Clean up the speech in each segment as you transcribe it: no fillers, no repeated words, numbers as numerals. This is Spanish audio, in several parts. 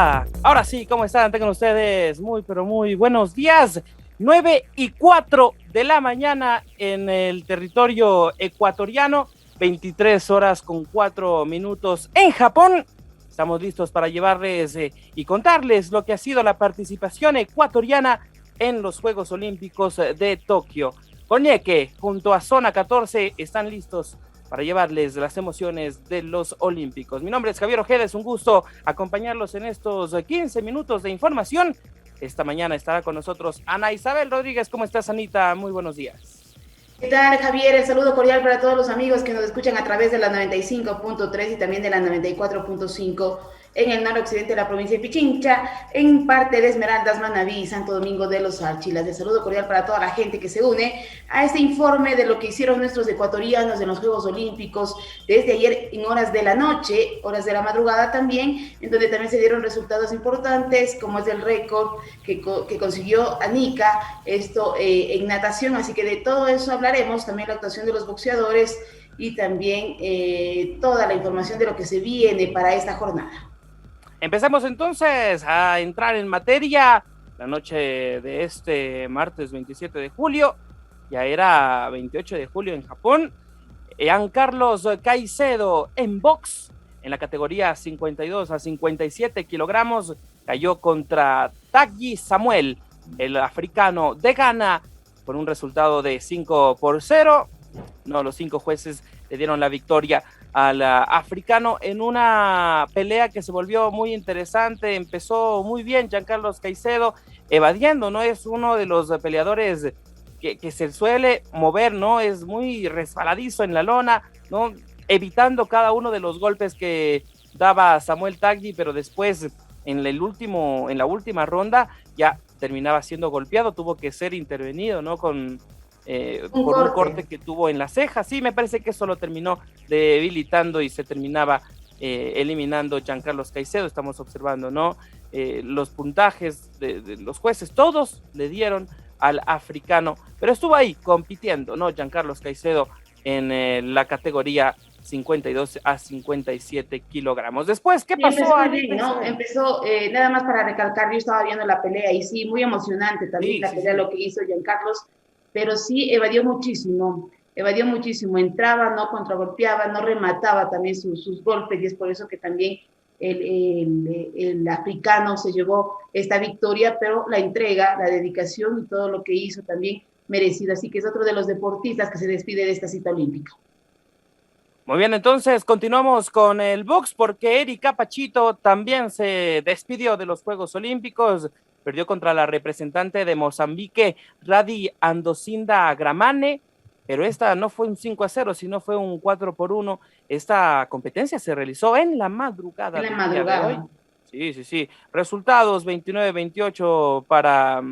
Hola, ahora sí, ¿cómo están? Tengan ustedes muy, pero muy buenos días. 9:04 de la mañana en el territorio ecuatoriano, 23 horas con 4 minutos en Japón. Estamos listos para llevarles y contarles lo que ha sido la participación ecuatoriana en los Juegos Olímpicos de Tokio. Coñeque, junto a Zona 14, están listos para llevarles las emociones de los Olímpicos. Mi nombre es Javier Ojeda, es un gusto acompañarlos en estos 15 minutos de información. Esta mañana estará con nosotros Ana Isabel Rodríguez. ¿Cómo estás, Anita? Muy buenos días. ¿Qué tal, Javier? El saludo cordial para todos los amigos que nos escuchan a través de la 95.3 y también de la 94.5 en el noroccidente de la provincia de Pichincha, en parte de Esmeraldas, Manabí y Santo Domingo de los Archilas. El saludo cordial para toda la gente que se une a este informe de lo que hicieron nuestros ecuatorianos en los Juegos Olímpicos desde ayer en horas de la noche, horas de la madrugada también, en donde también se dieron resultados importantes, como es el récord que consiguió Anika, esto en natación. Así que de todo eso hablaremos, también la actuación de los boxeadores y también toda la información de lo que se viene para esta jornada. Empezamos entonces a entrar en materia. La noche de este martes 27 de julio, ya era 28 de julio en Japón. Giancarlos Caicedo en box, en la categoría 52 a 57 kilogramos, cayó contra Taggi Samuel, el africano de Ghana, por un resultado de 5-0. No, los 5 jueces le dieron la victoria al africano en una pelea que se volvió muy interesante. Empezó muy bien Giancarlos Caicedo, evadiendo, ¿no? Es uno de los peleadores que se suele mover, ¿no? Es muy resbaladizo en la lona, ¿no? Evitando cada uno de los golpes que daba Samuel Taggi, pero después en la última ronda ya terminaba siendo golpeado, tuvo que ser intervenido, ¿no? Por un corte que tuvo en la ceja. Sí, me parece que eso lo terminó debilitando y se terminaba eliminando Giancarlos Caicedo. Estamos observando, ¿no? Los puntajes de los jueces, todos le dieron al africano, pero estuvo ahí compitiendo, ¿no? Giancarlos Caicedo en la categoría 52 a 57 kilogramos. Después, ¿qué Sí, pasó, empezó muy Anita bien, ¿no? Isabel? Empezó, nada más para recalcar, yo estaba viendo la pelea y sí, muy emocionante también Sí, la sí, pelea, sí. lo que hizo Giancarlos, pero sí evadió muchísimo, entraba, no contragolpeaba, no remataba también sus golpes, y es por eso que también el africano se llevó esta victoria, pero la entrega, la dedicación y todo lo que hizo también merecido, así que es otro de los deportistas que se despide de esta cita olímpica. Muy bien, entonces continuamos con el box porque Erika Pachito también se despidió de los Juegos Olímpicos, perdió contra la representante de Mozambique, Radi Andocinda Gramane, pero esta no fue un 5-0, sino fue un 4-1. Esta competencia se realizó en la En madrugada la del día de hoy. madrugada. Sí, sí, sí. Resultados 29-28 para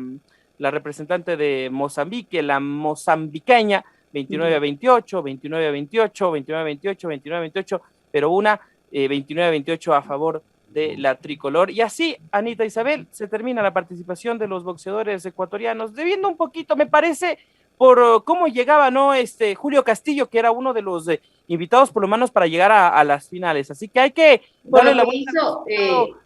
la representante de Mozambique, la mozambiqueña, 29-28, 29-28, 29-28, 29-28, pero una 29-28 a favor de la tricolor. Y así, Anita Isabel, se termina la participación de los boxeadores ecuatorianos, debiendo un poquito, me parece, por cómo llegaba, ¿no? Julio Castillo, que era uno de los invitados por lo menos para llegar a las finales. Así que hay que Por darle lo la que vuelta al hizo resultado.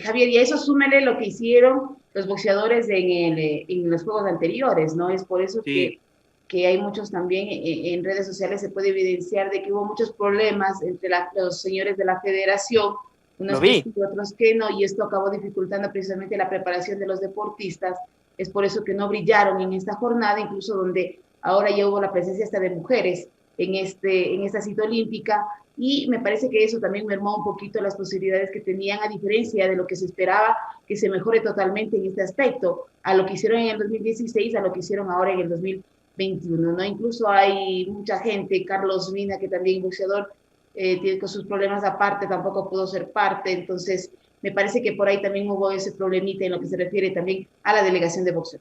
Javier, y a eso súmele lo que hicieron los boxeadores en los juegos anteriores, ¿no? Es por eso Sí, que hay muchos también en redes sociales, se puede evidenciar de que hubo muchos problemas entre los señores de la federación, lo unos que vi. sí, otros que no, y esto acabó dificultando precisamente la preparación de los deportistas. Es por eso que no brillaron en esta jornada, incluso donde ahora ya hubo la presencia hasta de mujeres en esta cita olímpica, y me parece que eso también mermó un poquito las posibilidades que tenían, a diferencia de lo que se esperaba que se mejore totalmente en este aspecto, a lo que hicieron en el 2016, a lo que hicieron ahora en el 2021, ¿no? Incluso hay mucha gente, Carlos Mina, que también boxeador, tiene con sus problemas aparte, tampoco pudo ser parte, entonces me parece que por ahí también hubo ese problemita en lo que se refiere también a la delegación de boxeo.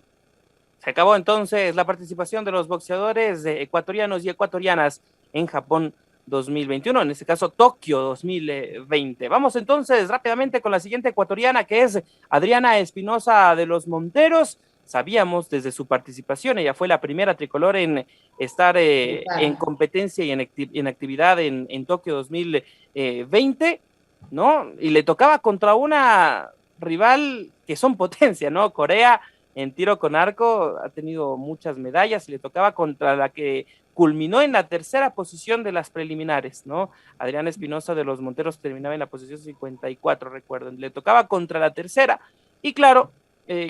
Se acabó entonces la participación de los boxeadores ecuatorianos y ecuatorianas en Japón 2021, en este caso Tokio 2020. Vamos entonces rápidamente con la siguiente ecuatoriana, que es Adriana Espinosa de los Monteros. Sabíamos desde su participación, ella fue la primera tricolor en estar en competencia y en actividad en Tokio 2020, ¿no? Y le tocaba contra una rival que son potencia, ¿no? Corea en tiro con arco ha tenido muchas medallas y le tocaba contra la que culminó en la tercera posición de las preliminares, ¿no? Adriana Espinosa de los Monteros terminaba en la posición 54, recuerden, le tocaba contra la tercera, y claro,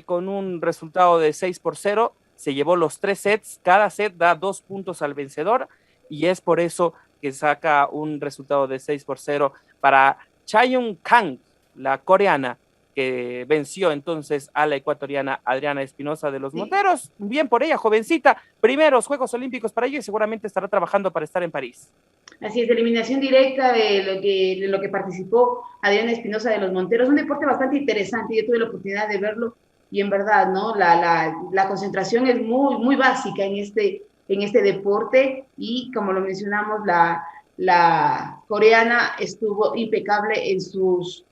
con un resultado de 6-0, se llevó los 3 sets, cada set da 2 puntos al vencedor, y es por eso que saca un resultado de 6-0 para Chaeyoung Kang, la coreana, que venció entonces a la ecuatoriana Adriana Espinosa de los Monteros. Bien por ella, jovencita, primeros Juegos Olímpicos para ella y seguramente estará trabajando para estar en París. Así es, eliminación directa de lo que participó Adriana Espinosa de los Monteros, un deporte bastante interesante, yo tuve la oportunidad de verlo y en verdad, ¿no? La concentración es muy básica en este deporte y como lo mencionamos, la coreana estuvo impecable en sus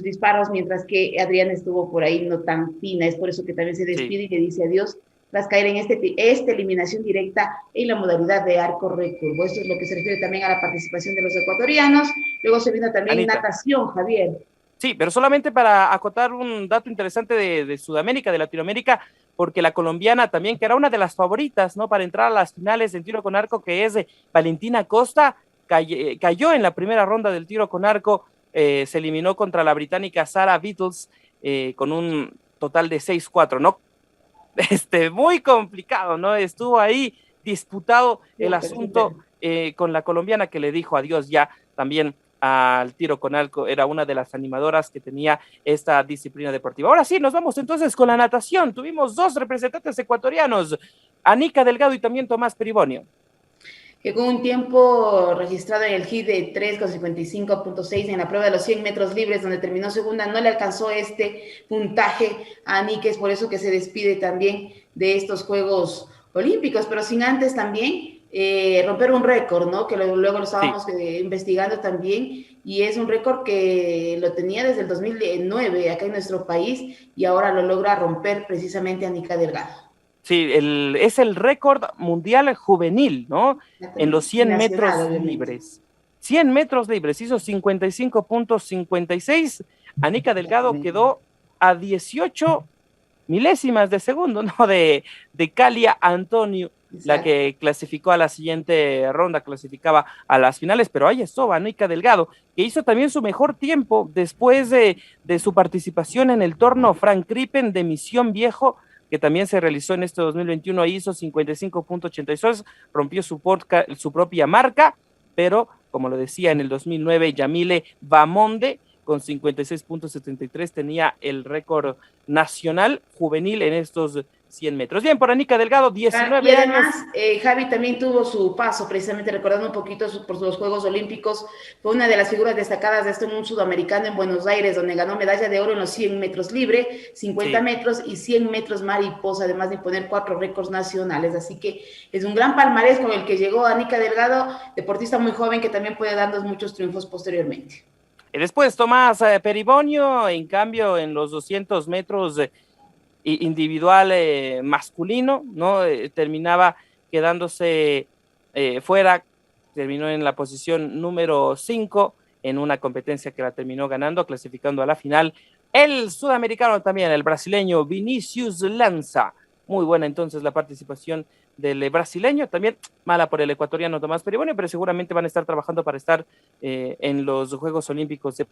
disparos, mientras que Adriana estuvo por ahí no tan fina, es por eso que también se despide y le dice adiós tras caer en esta eliminación directa en la modalidad de arco recurvo. Esto es lo que se refiere también a la participación de los ecuatorianos. Luego se vino también Anita. Natación, Javier. Sí, pero solamente para acotar un dato interesante de Sudamérica, de Latinoamérica, porque la colombiana también, que era una de las favoritas, ¿no? Para entrar a las finales en tiro con arco, que es Valentina Costa, cayó en la primera ronda del tiro con arco, se eliminó contra la británica Sarah Beatles con un total de 6-4, ¿no? Muy complicado, ¿no? Estuvo ahí disputado el asunto con la colombiana, que le dijo adiós ya también al tiro con arco, era una de las animadoras que tenía esta disciplina deportiva. Ahora sí, nos vamos entonces con la natación. Tuvimos 2 representantes ecuatorianos, Anica Delgado y también Tomás Peribonio. Que con un tiempo registrado en el HIT de 3,55.6 en la prueba de los 100 metros libres, donde terminó segunda, no le alcanzó este puntaje a Anica, es por eso que se despide también de estos Juegos Olímpicos, pero sin antes también romper un récord, ¿no? Que luego lo estábamos investigando también, y es un récord que lo tenía desde el 2009 acá en nuestro país, y ahora lo logra romper precisamente Anica Delgado. Sí, es el récord mundial juvenil, ¿no? En los 100 metros libres. 100 metros libres, hizo 55.56. Anica Delgado quedó a 18 milésimas de segundo, ¿no? De Calia Antonio, la que clasificó a la siguiente ronda, clasificaba a las finales, pero ahí estuvo Anica Delgado, que hizo también su mejor tiempo después de su participación en el torneo Frank Crippen de Misión Viejo, que también se realizó en este 2021, hizo 55.86, rompió su propia marca, pero como lo decía en el 2009, Yamile Bamonde, con 56.73, tenía el récord nacional juvenil en estos 100 metros. Bien, por Anica Delgado, 19 y además, años. Javi también tuvo su paso, precisamente recordando un poquito por los Juegos Olímpicos, fue una de las figuras destacadas de un sudamericano en Buenos Aires, donde ganó medalla de oro en los 100 metros libre, 50 metros y 100 metros mariposa, además de imponer 4 récords nacionales. Así que es un gran palmarés con el que llegó Anica Delgado, deportista muy joven que también puede darnos muchos triunfos posteriormente. Después Tomás Peribonio, en cambio, en los 200 metros individual masculino, ¿no? Terminaba quedándose fuera, terminó en la posición número 5 en una competencia que la terminó ganando, clasificando a la final. El sudamericano también, el brasileño Vinicius Lanza. Muy buena entonces la participación del brasileño, también mala por el ecuatoriano Tomás Peribonio, pero seguramente van a estar trabajando para estar en los Juegos Olímpicos de...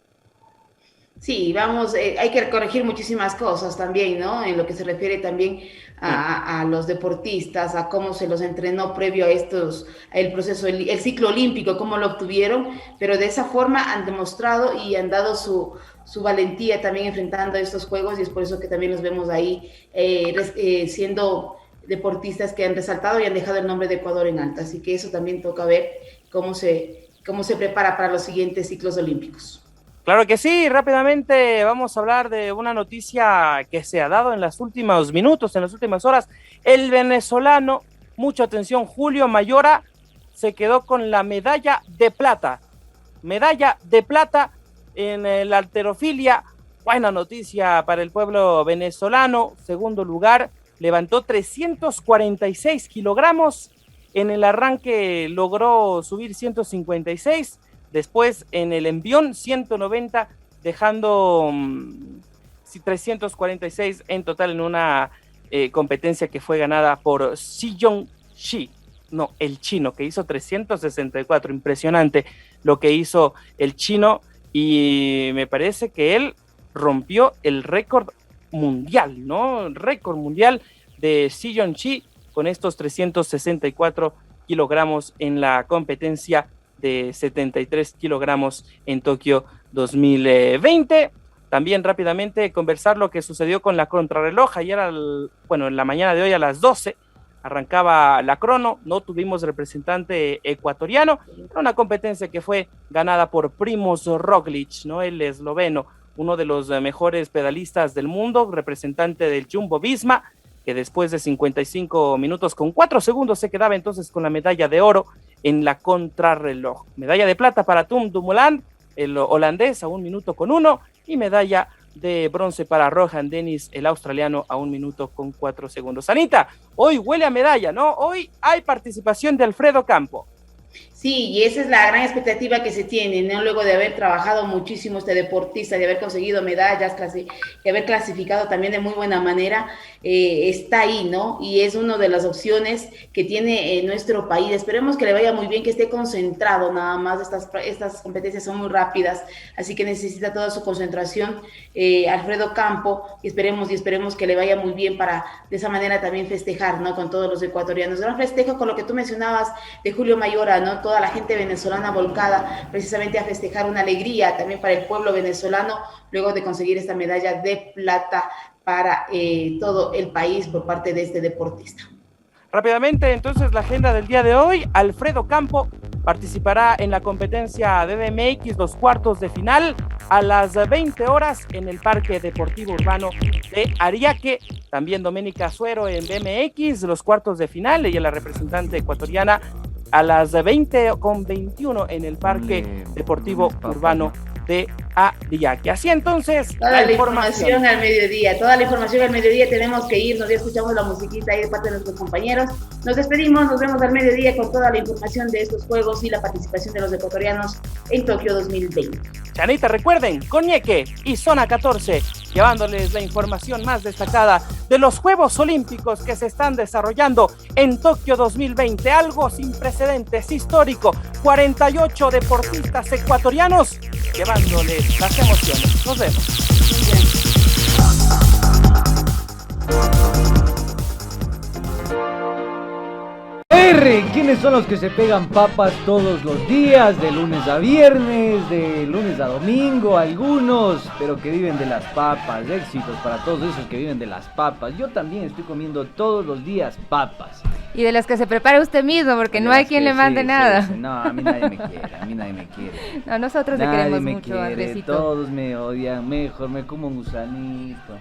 Sí, vamos, hay que corregir muchísimas cosas también, ¿no? En lo que se refiere también a los deportistas, a cómo se los entrenó previo a el proceso, el ciclo olímpico, cómo lo obtuvieron, pero de esa forma han demostrado y han dado su valentía también enfrentando estos juegos, y es por eso que también los vemos ahí siendo deportistas que han resaltado y han dejado el nombre de Ecuador en alta. Así que eso también toca ver cómo se prepara para los siguientes ciclos olímpicos. Claro que sí, rápidamente vamos a hablar de una noticia que se ha dado en los últimos minutos, en las últimas horas. El venezolano, mucha atención, Julio Mayora, se quedó con la medalla de plata. Medalla de plata en la halterofilia. Buena noticia para el pueblo venezolano. Segundo lugar, levantó 346 kilogramos. En el arranque logró subir 156. Después en el envión 190, dejando 346 en total en una competencia que fue ganada por Shi, no, el chino, que hizo 364, impresionante lo que hizo el chino, y me parece que él rompió el récord mundial, ¿no? El récord mundial de Shi con estos 364 kilogramos en la competencia de 73 kilogramos en Tokio 2020. También rápidamente conversar lo que sucedió con la contrarreloj. Ayer, en la mañana de hoy a las 12, arrancaba la crono, no tuvimos representante ecuatoriano, era una competencia que fue ganada por Primož Roglič, ¿no? El esloveno, uno de los mejores pedalistas del mundo, representante del Jumbo Visma, que después de 55 minutos con 4 segundos se quedaba entonces con la medalla de oro en la contrarreloj. Medalla de plata para Tom Dumoulin, el holandés, a 1 minuto con 1, y medalla de bronce para Rohan Dennis, el australiano, a 1 minuto con 4 segundos. Anita, hoy huele a medalla, ¿no? Hoy hay participación de Alfredo Campo. Sí, y esa es la gran expectativa que se tiene, ¿no? Luego de haber trabajado muchísimo este deportista, de haber conseguido medallas, de haber clasificado también de muy buena manera, está ahí, ¿no? Y es una de las opciones que tiene nuestro país. Esperemos que le vaya muy bien, que esté concentrado nada más. Estas competencias son muy rápidas, así que necesita toda su concentración Alfredo Campo, y esperemos que le vaya muy bien para de esa manera también festejar, ¿no? Con todos los ecuatorianos. Gran festejo con lo que tú mencionabas de Julio Mayora, ¿no? Toda la gente venezolana volcada precisamente a festejar, una alegría también para el pueblo venezolano luego de conseguir esta medalla de plata para todo el país por parte de este deportista. Rápidamente, entonces, la agenda del día de hoy. Alfredo Campo participará en la competencia de BMX, los cuartos de final, a las 20 horas en el Parque Deportivo Urbano de Ariake. También Doménica Suero en BMX, los cuartos de final, ella la representante ecuatoriana, a las 20:21 en el Parque Deportivo Urbano de Ariake. Así entonces, toda la información al mediodía, tenemos que irnos, ya escuchamos la musiquita ahí de parte de nuestros compañeros. Nos despedimos, nos vemos al mediodía con toda la información de estos juegos y la participación de los ecuatorianos en Tokio 2020. Chanita, recuerden, Coñeque y Zona 14, llevándoles la información más destacada de los Juegos Olímpicos que se están desarrollando en Tokio 2020, algo sin precedentes, histórico. 48 deportistas ecuatorianos llevándoles las emociones. Nos vemos. ¿Quiénes son los que se pegan papas todos los días, de lunes a viernes, de lunes a domingo, algunos, pero que viven de las papas? Éxitos para todos esos que viven de las papas. Yo también estoy comiendo todos los días papas. Y de las que se prepara usted mismo, porque no hay quien le mande nada. Sí. No, a mí nadie me quiere, No, nosotros le queremos mucho, Andresito. Todos me odian, mejor me como un gusanito.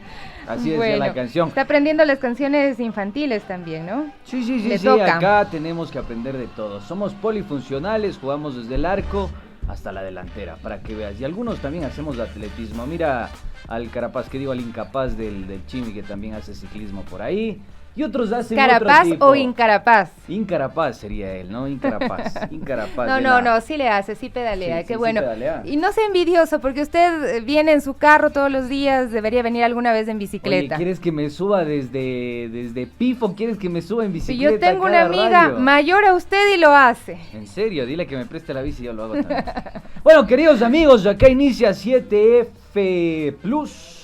Así decía la canción. Está aprendiendo las canciones infantiles también, ¿no? Sí, acá tenemos que aprender de todo. Somos polifuncionales, jugamos desde el arco hasta la delantera, para que veas. Y algunos también hacemos atletismo. Mira al Carapaz, al incapaz del Chimi, que también hace ciclismo por ahí. Y otros hacen ¿Carapaz otro tipo. o Incarapaz? Incarapaz sería él, ¿no? Incarapaz. No, sí le hace, sí pedalea, qué bueno. Pedalea. Y no sea envidioso, porque usted viene en su carro todos los días, debería venir alguna vez en bicicleta. Oye, ¿quieres que me suba desde Pifo? ¿Quieres que me suba en bicicleta? Si yo tengo una amiga mayor a usted y lo hace. En serio, dile que me preste la bici y yo lo hago también. Bueno, queridos amigos, acá inicia 7F Plus.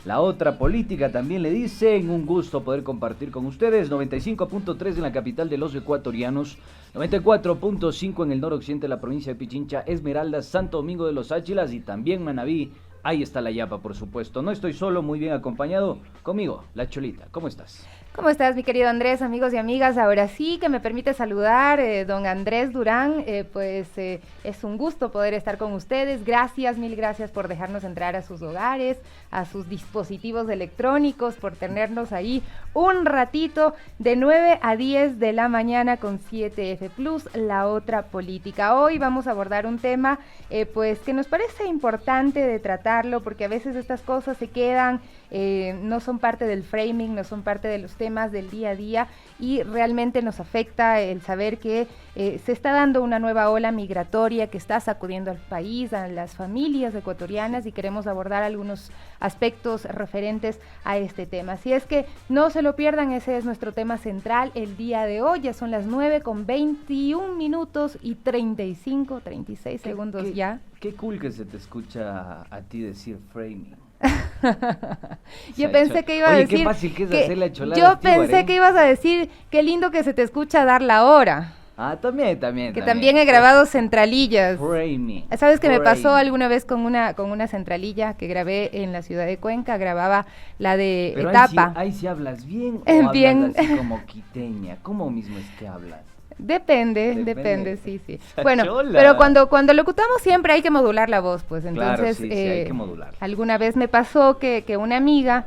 La otra política también le dicen, un gusto poder compartir con ustedes. 95.3 en la capital de los ecuatorianos, 94.5 en el noroccidente de la provincia de Pichincha, Esmeraldas, Santo Domingo de los Áchilas y también Manabí. Ahí está la Yapa, por supuesto. No estoy solo, muy bien acompañado conmigo, la Cholita. ¿Cómo estás? ¿Cómo estás, mi querido Andrés, amigos y amigas? Ahora sí que me permite saludar, don Andrés Durán, es un gusto poder estar con ustedes. Gracias, mil gracias por dejarnos entrar a sus hogares, a sus dispositivos electrónicos, por tenernos ahí un ratito de 9 a 10 de la mañana con 7F Plus, la otra política. Hoy vamos a abordar un tema que nos parece importante de tratarlo, porque a veces estas cosas se quedan, no son parte del framing, no son parte de los temas temas del día a día y realmente nos afecta el saber que se está dando una nueva ola migratoria que está sacudiendo al país, a las familias ecuatorianas, y queremos abordar algunos aspectos referentes a este tema. Así es que no se lo pierdan, ese es nuestro tema central el día de hoy. Ya son las 9:21 minutos y 36 segundos ya. Qué cool que se te escucha a ti decir framing. Yo pensé que iba a decir, qué fácil que es hacer la cholada yo Stewart, pensé que ibas a decir, qué lindo que se te escucha dar la hora. Ah, también. Que también he grabado centralillas. Framing. ¿Sabes qué me pasó alguna vez con una centralilla que grabé en la ciudad de Cuenca? Grababa la de Pero etapa. Ahí sí hablas bien o Bien. hablas así como quiteña. ¿Cómo mismo es que hablas? Depende, sí. Esa Bueno, chola. pero cuando locutamos siempre hay que modular la voz, pues entonces Claro, sí, hay que modular. Alguna vez me pasó que una amiga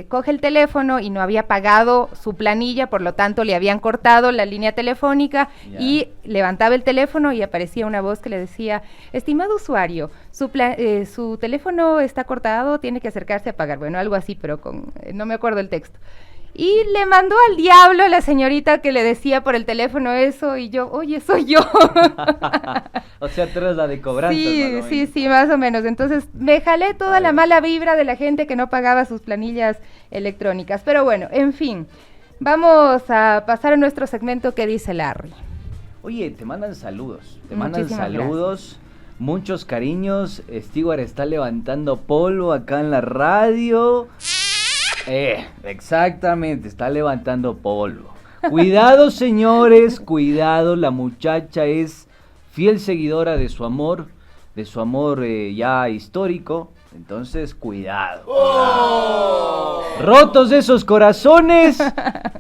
coge el teléfono y no había pagado su planilla, por lo tanto le habían cortado la línea telefónica y levantaba el teléfono y aparecía una voz que le decía, estimado usuario, su teléfono está cortado, tiene que acercarse a pagar, bueno, algo así, pero no me acuerdo el texto. Y le mandó al diablo a la señorita que le decía por el teléfono eso, y yo, oye, soy yo. O sea, tú eres la de cobranza. Sí, más o menos. Entonces, me jalé toda la mala vibra de la gente que no pagaba sus planillas electrónicas. Pero bueno, en fin, vamos a pasar a nuestro segmento que dice Larry. Oye, te mandan saludos. Muchísimas gracias. Muchos cariños. Stewart está levantando polvo acá en la radio. Exactamente, está levantando polvo. Cuidado, señores, cuidado, la muchacha es fiel seguidora de su amor ya histórico, entonces cuidado. Rotos esos corazones,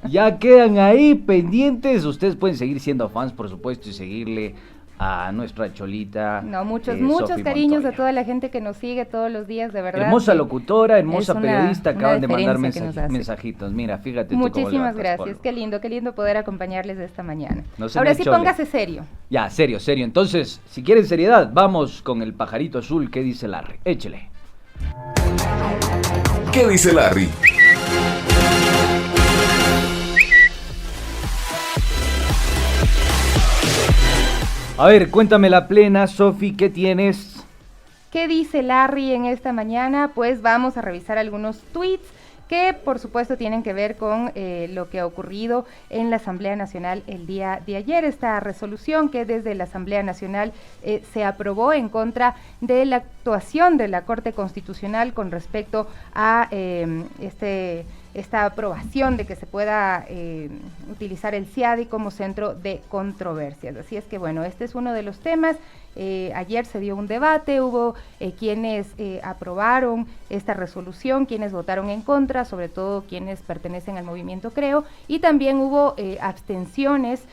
ya quedan ahí pendientes. Ustedes pueden seguir siendo fans, por supuesto, y seguirle a nuestra cholita. No, muchos Sophie cariños Montoya. a toda la gente que nos sigue todos los días, de verdad. Hermosa locutora, hermosa es periodista, una acaban de mandar diferencia que nos hace. mensajitos. Mira, fíjate tú cómo Muchísimas levantas gracias, polvo. qué lindo poder acompañarles de esta mañana. No se Ahora me sí, chole. póngase serio. Ya, serio. Entonces, si quieren seriedad, vamos con el pajarito azul. ¿Qué dice Larry? Échele. ¿Qué dice Larry? A ver, cuéntame la plena, Sofi, ¿qué tienes? ¿Qué dice Larry en esta mañana? Pues vamos a revisar algunos tweets que por supuesto tienen que ver con lo que ha ocurrido en la Asamblea Nacional el día de ayer. Esta resolución que desde la Asamblea Nacional se aprobó en contra de la actuación de la Corte Constitucional con respecto a esta aprobación de que se pueda utilizar el CIADI como centro de controversias. Así es que bueno, este es uno de los temas. Ayer se dio un debate, hubo quienes aprobaron esta resolución, quienes votaron en contra, sobre todo quienes pertenecen al movimiento Creo, y también hubo abstenciones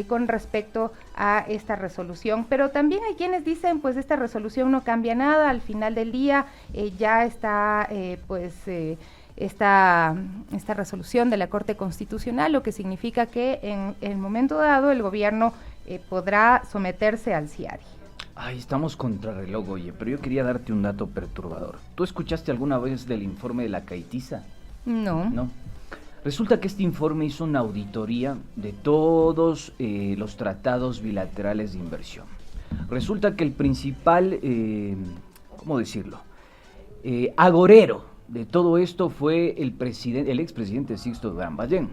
con respecto a esta resolución, pero también hay quienes dicen, pues esta resolución no cambia nada, al final del día ya está esta resolución de la Corte Constitucional, lo que significa que en el momento dado el gobierno podrá someterse al CIADI. Ay, estamos contra reloj, oye, pero yo quería darte un dato perturbador. ¿Tú escuchaste alguna vez del informe de la Caitiza? No. ¿No? Resulta que este informe hizo una auditoría de todos los tratados bilaterales de inversión. Resulta que el principal, ¿cómo decirlo? Agorero de todo esto fue el expresidente Sixto Durán Ballén.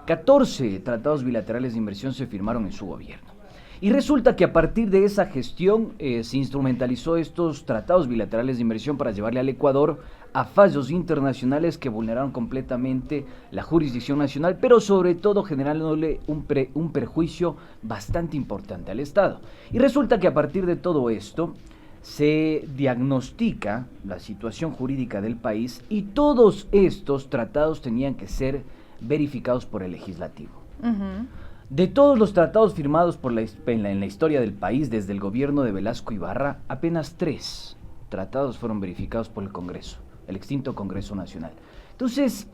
14 tratados bilaterales de inversión se firmaron en su gobierno. Y resulta que a partir de esa gestión se instrumentalizó estos tratados bilaterales de inversión para llevarle al Ecuador a fallos internacionales que vulneraron completamente la jurisdicción nacional, pero sobre todo generándole un perjuicio bastante importante al Estado. Y resulta que a partir de todo esto se diagnostica la situación jurídica del país y todos estos tratados tenían que ser verificados por el legislativo. Uh-huh. De todos los tratados firmados en la historia del país desde el gobierno de Velasco Ibarra, apenas 3 tratados fueron verificados por el Congreso, el extinto Congreso Nacional. Entonces,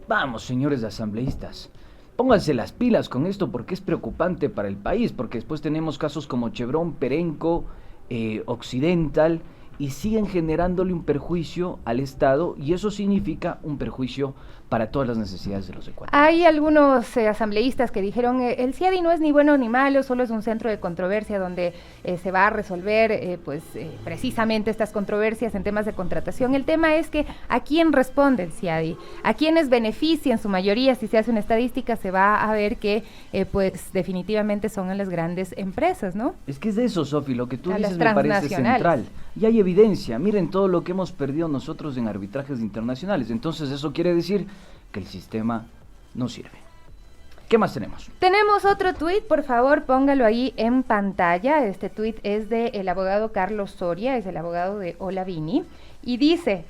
vamos, señores asambleístas, pónganse las pilas con esto porque es preocupante para el país, porque después tenemos casos como Chevron, Perenco, Occidental y siguen generándole un perjuicio al Estado, y eso significa un perjuicio para todas las necesidades de los ecuatorianos. Hay algunos asambleístas que dijeron el CIADI no es ni bueno ni malo, solo es un centro de controversia donde se va a resolver precisamente estas controversias en temas de contratación. El tema es que ¿a quién responde el CIADI? ¿A quiénes beneficia en su mayoría? Si se hace una estadística se va a ver que pues definitivamente son a las grandes empresas, ¿no? Es que es de eso, Sofi, lo que tú A dices las me parece transnacionales. central. Y hay evidencia, miren todo lo que hemos perdido nosotros en arbitrajes internacionales. Entonces eso quiere decir que el sistema no sirve. ¿Qué más tenemos? Tenemos otro tuit, por favor, póngalo ahí en pantalla. Este tuit es del abogado Carlos Soria, es el abogado de Olavini, y dice,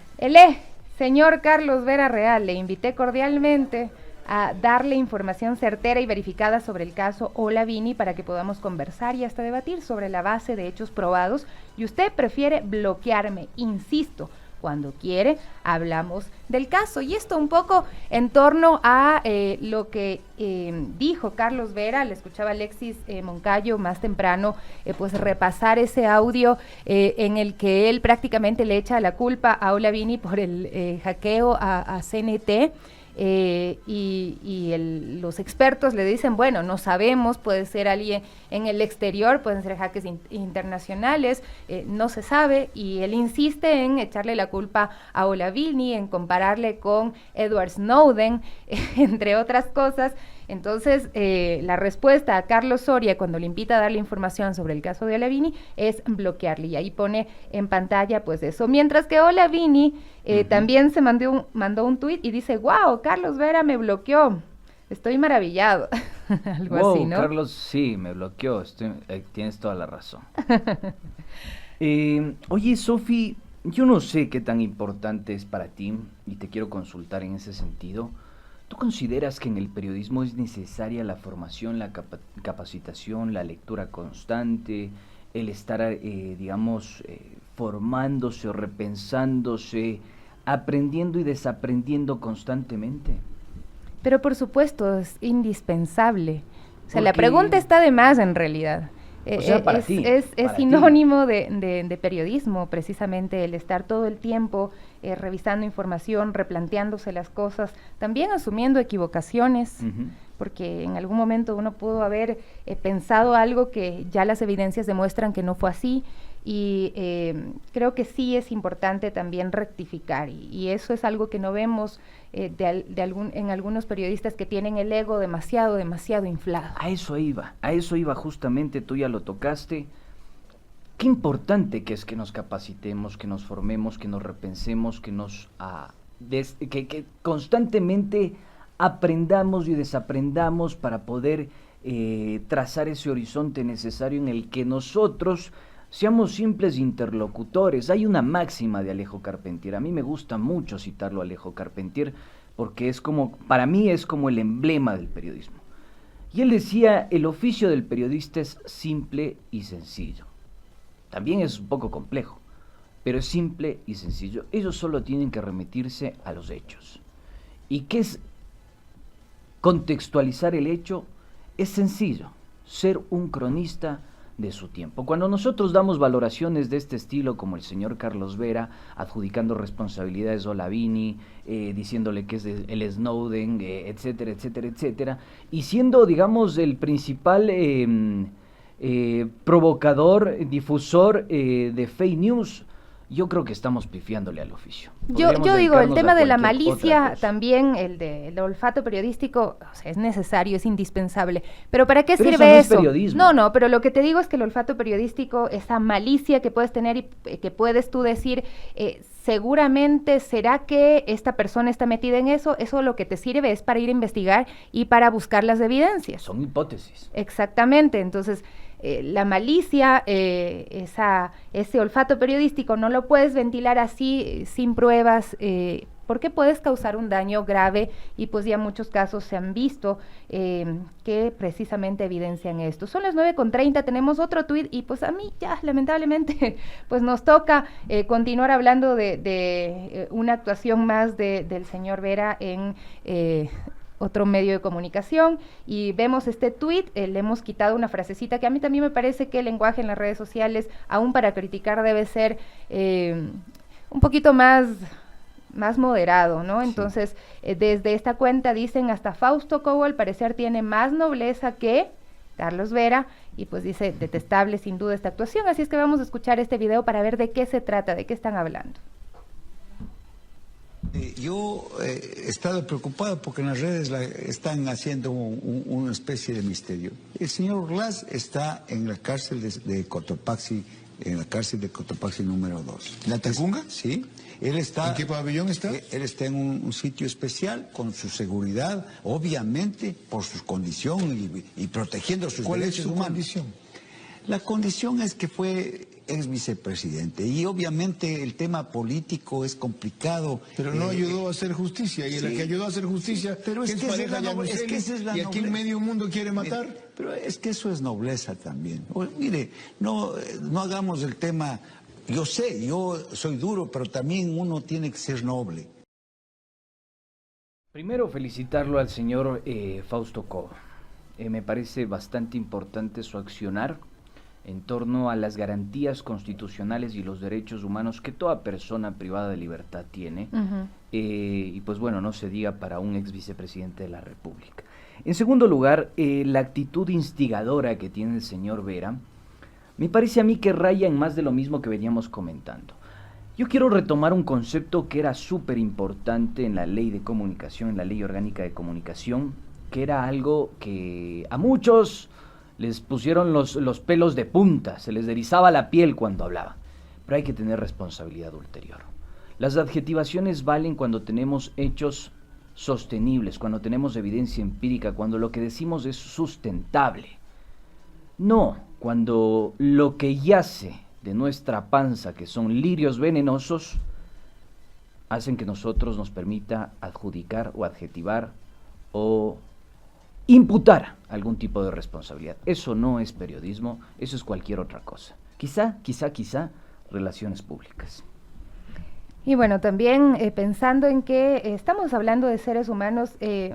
señor Carlos Vera Real, le invité cordialmente a darle información certera y verificada sobre el caso Olavini para que podamos conversar y hasta debatir sobre la base de hechos probados, y usted prefiere bloquearme, insisto. Cuando quiere, hablamos del caso. Y esto un poco en torno a lo que dijo Carlos Vera. Le escuchaba Alexis Moncayo más temprano, pues repasar ese audio en el que él prácticamente le echa la culpa a Olavini por el hackeo a CNT. Los expertos le dicen, bueno, no sabemos, puede ser alguien en el exterior, pueden ser hackers internacionales, no se sabe, y él insiste en echarle la culpa a Olavini, en compararle con Edward Snowden, entre otras cosas. Entonces, la respuesta a Carlos Soria cuando le invita a darle información sobre el caso de Olavini es bloquearle, y ahí pone en pantalla pues eso. Mientras que Olavini también se mandó un tuit y dice, wow, Carlos Vera me bloqueó, estoy maravillado. Algo así, ¿no? Carlos, sí, me bloqueó, tienes toda la razón. Oye, Sofi, yo no sé qué tan importante es para ti, y te quiero consultar en ese sentido. ¿Tú consideras que en el periodismo es necesaria la formación, la capacitación, la lectura constante, el estar, formándose o repensándose, aprendiendo y desaprendiendo constantemente? Pero por supuesto, es indispensable. O sea, la pregunta está de más en realidad. O sea, para ti, es para sinónimo de periodismo, precisamente, el estar todo el tiempo revisando información, replanteándose las cosas, también asumiendo equivocaciones, porque en algún momento uno pudo haber pensado algo que ya las evidencias demuestran que no fue así, y creo que sí es importante también rectificar, y eso es algo que no vemos en algunos periodistas que tienen el ego demasiado inflado. A eso iba justamente, tú ya lo tocaste. Qué importante que es que nos capacitemos, que nos formemos, que nos repensemos, que que constantemente aprendamos y desaprendamos para poder trazar ese horizonte necesario en el que nosotros seamos simples interlocutores. Hay una máxima de Alejo Carpentier, a mí me gusta mucho citarlo a Alejo Carpentier, porque para mí es como el emblema del periodismo. Y él decía, el oficio del periodista es simple y sencillo. También es un poco complejo, pero es simple y sencillo. Ellos solo tienen que remitirse a los hechos. ¿Y qué es contextualizar el hecho? Es sencillo, ser un cronista de su tiempo. Cuando nosotros damos valoraciones de este estilo, como el señor Carlos Vera, adjudicando responsabilidades a Olavini, diciéndole que es el Snowden, etcétera, etcétera, etcétera, y siendo, digamos, el principal provocador, difusor de fake news, yo creo que estamos pifiándole al oficio. Yo digo, el tema de la cualquier otra malicia, cosa. también el olfato periodístico, o sea, es necesario, es indispensable. ¿Pero para qué Pero sirve eso no es eso? periodismo. No, pero lo que te digo es que el olfato periodístico, esa malicia que puedes tener y que puedes tú decir, seguramente será que esta persona está metida en eso lo que te sirve es para ir a investigar y para buscar las evidencias. Son hipótesis. Exactamente, entonces la malicia, ese olfato periodístico no lo puedes ventilar así, sin pruebas, porque puedes causar un daño grave, y pues ya muchos casos se han visto que precisamente evidencian esto. Son las 9:30, tenemos otro tuit, y pues a mí ya lamentablemente pues nos toca continuar hablando de una actuación más del señor Vera en otro medio de comunicación, y vemos este tuit, le hemos quitado una frasecita que a mí también me parece que el lenguaje en las redes sociales, aún para criticar, debe ser un poquito más moderado, ¿no? Sí. Entonces, desde esta cuenta dicen, hasta Fausto Cobo al parecer tiene más nobleza que Carlos Vera, y pues dice, detestable sin duda esta actuación, así es que vamos a escuchar este video para ver de qué se trata, de qué están hablando. Yo he estado preocupado porque en las redes están haciendo una especie de misterio. El señor Glass está en la cárcel de Cotopaxi, en la cárcel de Cotopaxi número 2. ¿La Tacunga? Sí. Él está, ¿En qué pabellón está? Él está en un sitio especial, con su seguridad, obviamente, por su condición y protegiendo sus derechos humanos. ¿Cuál es su condición? La condición es que fue ex vicepresidente y obviamente el tema político es complicado. Pero no ayudó a hacer justicia, y la que ayudó a hacer justicia pero es que pareja de Anuceli, y aquí medio mundo quiere matar. Pero es que eso es nobleza también. Mire, no hagamos el tema. Yo sé, yo soy duro, pero también uno tiene que ser noble. Primero felicitarlo al señor Fausto Cobo. Me parece bastante importante su accionar en torno a las garantías constitucionales y los derechos humanos que toda persona privada de libertad tiene. Y pues bueno, no se diga para un ex vicepresidente de la República. En segundo lugar, la actitud instigadora que tiene el señor Vera, me parece a mí que raya en más de lo mismo que veníamos comentando. Yo quiero retomar un concepto que era súper importante en la ley de comunicación, en la ley orgánica de comunicación, que era algo que a muchos les pusieron los pelos de punta, se les erizaba la piel cuando hablaban. Pero hay que tener responsabilidad ulterior. Las adjetivaciones valen cuando tenemos hechos sostenibles, cuando tenemos evidencia empírica, cuando lo que decimos es sustentable. No cuando lo que yace de nuestra panza, que son lirios venenosos, hacen que nosotros nos permita adjudicar o adjetivar o imputar algún tipo de responsabilidad. Eso no es periodismo, eso es cualquier otra cosa. Quizá, relaciones públicas. Y bueno, también pensando en que estamos hablando de seres humanos,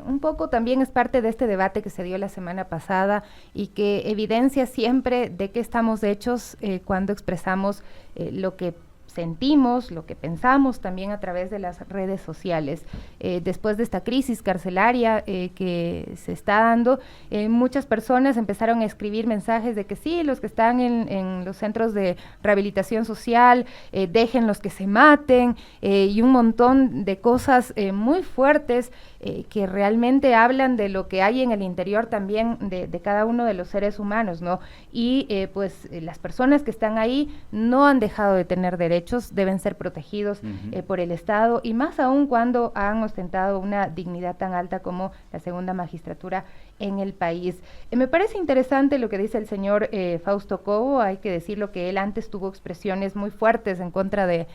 un poco también es parte de este debate que se dio la semana pasada y que evidencia siempre de qué estamos hechos cuando expresamos lo que sentimos, lo que pensamos también a través de las redes sociales. Después de esta crisis carcelaria que se está dando, muchas personas empezaron a escribir mensajes de que sí, los que están en los centros de rehabilitación social, dejen los que se maten, y un montón de cosas muy fuertes que realmente hablan de lo que hay en el interior también de cada uno de los seres humanos, ¿no? Y pues las personas que están ahí no han dejado de tener derechos, deben ser protegidos por el Estado, y más aún cuando han ostentado una dignidad tan alta como la segunda magistratura en el país. Me parece interesante lo que dice el señor Fausto Cobo. Hay que decirlo que él antes tuvo expresiones muy fuertes en contra de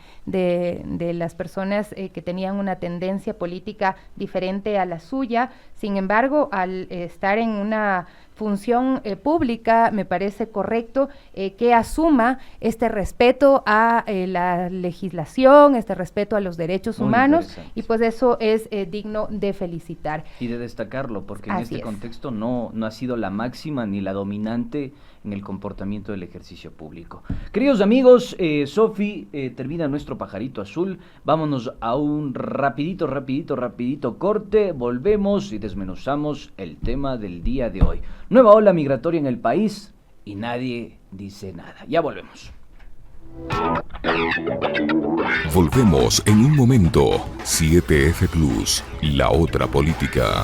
las personas que tenían una tendencia política diferente a la suya. Sin embargo, al estar en una función pública, me parece correcto que asuma este respeto a la legislación, este respeto a los derechos humanos, y pues eso es digno de felicitar. Y de destacarlo, porque en Así este es. contexto no ha sido la máxima ni la dominante en el comportamiento del ejercicio público. Queridos amigos, Sofi, termina nuestro pajarito azul. Vámonos a un rapidito corte. Volvemos y desmenuzamos el tema del día de hoy. Nueva ola migratoria en el país y nadie dice nada. Ya volvemos. Volvemos en un momento. 7F Plus, la otra política.